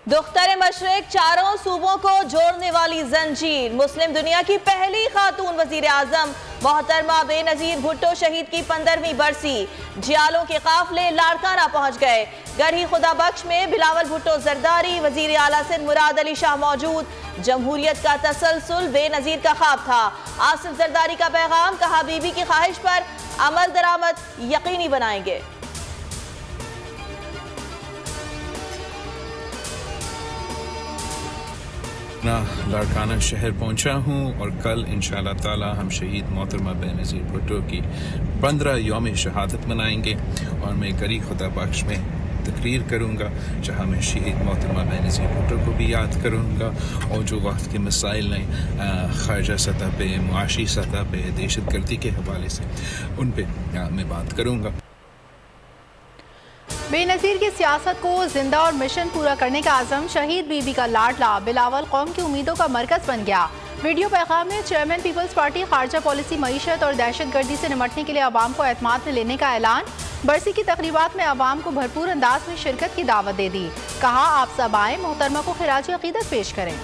दुख्तर मशरिक चारों सूबों को जोड़ने वाली जंजीर। मुस्लिम दुनिया की पहली खातून वजीर आजम मोहतरमा बेनजीर भुट्टो शहीद की 15वीं बरसी। जियालों के काफले लाड़काना पहुंच गए। गढ़ी खुदा बख्श में बिलावल भुट्टो जरदारी, वजीर आला सिंध मुराद अली शाह मौजूद। जमहूरियत का तसलसल बेनजीर का ख्वाब था। आसिफ जरदारी का पैगाम, कहा बीबी की ख्वाहिश पर अमल दरामद यकीनी बनाएंगे। लाड़काना शहर पहुंचा हूं और कल इंशाअल्लाह ताला हम शहीद मोहतरमा बेनजीर भुट्टो की 15 यौम शहादत मनाएंगे और मैं गढ़ी खुदा बख्श में तकरीर करूंगा जहां मैं शहीद मोहतरमा बेनजीर भुट्टो को भी याद करूंगा और जो वक्त के मसाइल ने खारजा सतह पे, मुआशी सतह पे, दहशत गर्दी के हवाले से उन पर मैं बात करूंगा। बेनजीर की सियासत को जिंदा और मिशन पूरा करने का आज़म, शहीद बीबी का लाडला बिलावल कौम की उम्मीदों का मरकज बन गया। वीडियो पैगाम में चेयरमैन पीपल्स पार्टी खारजा पॉलिसी, मईशत और दहशत गर्दी से निमटने के लिए अवाम को एतमाद में लेने का ऐलान। बरसी की तकरीबात में अवाम को भरपूर अंदाज में शिरकत की दावत दे दी। कहा आप सब आए, मोहतरमा को खिराज अकीदत पेश करें।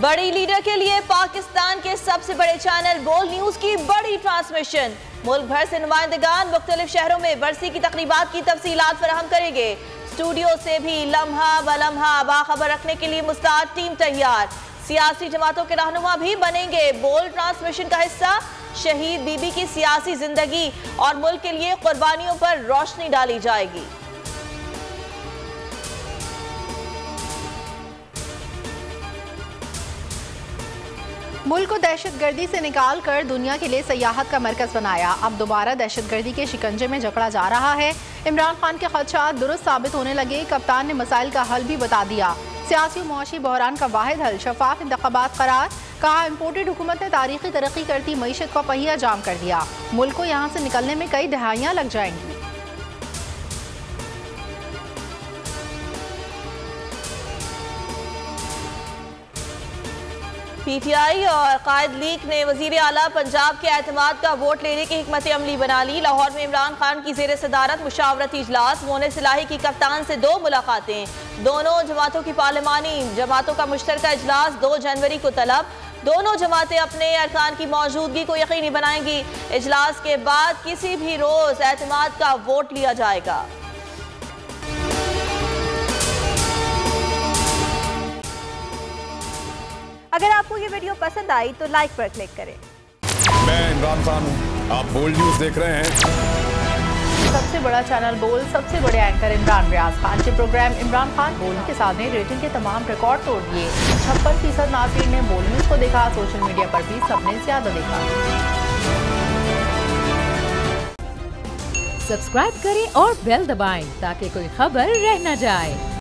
बड़ी लीडर के लिए पाकिस्तान के सबसे बड़े चैनल बोल न्यूज की बड़ी ट्रांसमिशन। मुल्क भर से नुमाइंदगान मुख्तलिफ शहरों में बरसी की तकरीबात की तफसीलात फराहम करेंगे। स्टूडियो से भी लम्हा ब लम्हा बाखबर रखने के लिए मुस्तैद टीम तैयार। सियासी जमातों के रहनुमा भी बनेंगे बोल ट्रांसमिशन का हिस्सा। शहीद बीबी की सियासी जिंदगी और मुल्क के लिए कुर्बानियों पर रोशनी डाली जाएगी। मुल्क को दहशत गर्दी से निकाल कर दुनिया के लिए सयाहत का मरकज बनाया। अब दोबारा दहशत गर्दी के शिकंजे में जकड़ा जा रहा है। इमरान खान के खदशात दुरुस्त साबित होने लगे। कप्तान ने मसाइल का हल भी बता दिया। सियासी और मुआशी बहरान का वाहिद हल शफाफ इंतखाबात करार। कहा इम्पोर्टेड हुकूमत ने तारीखी तरक्की करती मईशत का पहिया जाम कर दिया। मुल्क को यहाँ से निकलने में कई दहाइयाँ लग जाएंगी। पीटीआई और कायद लीग ने वजीर आला पंजाब के एतमाद का वोट लेने की हिकमत अमली बना ली। लाहौर में इमरान खान की जेर सदारत मुशावरती इजलास। मोने सिलाही की कप्तान से 2 मुलाकातें। दोनों जमातों की पार्लिमानी जमातों का मुश्तरका इजलास 2 जनवरी को तलब। दोनों जमातें अपने अरकान की मौजूदगी को यकीनी बनाएंगी। इजलास के बाद किसी भी रोज एतमाद का वोट लिया जाएगा। अगर आपको ये वीडियो पसंद आई तो लाइक पर क्लिक करें। मैं इमरान खान हूँ, आप बोल्ड न्यूज देख रहे हैं। सबसे बड़ा चैनल बोल, सबसे बड़े एंकर इमरान रियाज खान के प्रोग्राम इमरान खान बोल के साथ ने रेटिंग के तमाम रिकॉर्ड तोड़ दिए। 56% नाज़रीन ने बोल न्यूज को देखा। सोशल मीडिया पर भी सबने ज्यादा देखा। सब्सक्राइब करें और बेल दबाएं ताकि कोई खबर रह न जाए।